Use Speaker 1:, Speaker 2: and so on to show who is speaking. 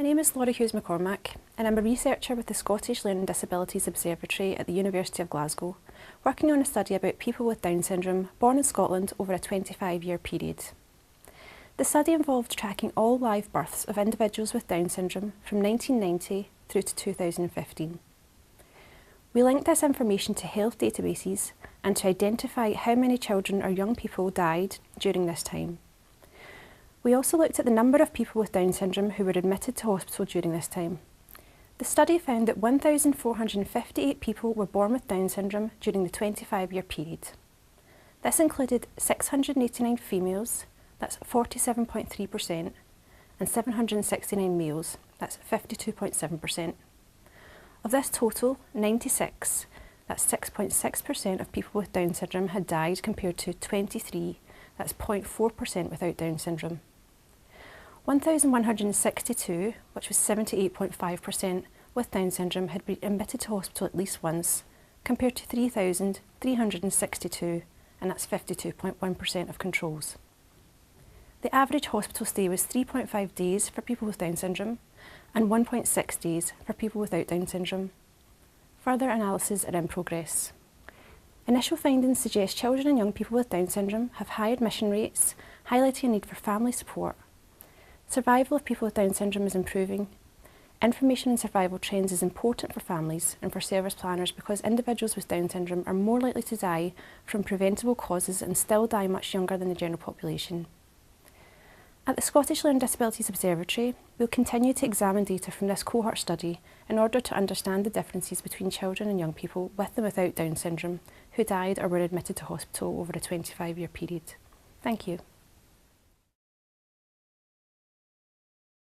Speaker 1: My name is Hughes McCormack and I'm a researcher with the Scottish Learning Disabilities Observatory at the University of Glasgow, working on a study about people with Down syndrome born in Scotland over a 25-year period. The study involved tracking all live births of individuals with Down syndrome from 1990 through to 2015. We linked this information to health databases and to identify how many children or young people died during this time. We also looked at the number of people with Down syndrome who were admitted to hospital during this time. The study found that 1,458 people were born with Down syndrome during the 25-year period. This included 689 females, that's 47.3%, and 769 males, that's 52.7%. Of this total, 96, that's 6.6% of people with Down syndrome had died compared to 23, that's 0.4% without Down syndrome. 1,162, which was 78.5%, with Down syndrome had been admitted to hospital at least once, compared to 3,362, and that's 52.1% of controls. The average hospital stay was 3.5 days for people with Down syndrome and 1.6 days for people without Down syndrome. Further analyses are in progress. Initial findings suggest children and young people with Down syndrome have high admission rates, highlighting a need for family support. Survival of people with Down syndrome is improving. Information on survival trends is important for families and for service planners because individuals with Down syndrome are more likely to die from preventable causes and still die much younger than the general population. At the Scottish Learning Disabilities Observatory, we'll continue to examine data from this cohort study in order to understand the differences between children and young people with and without Down syndrome who died or were admitted to hospital over a 25-year period. Thank you.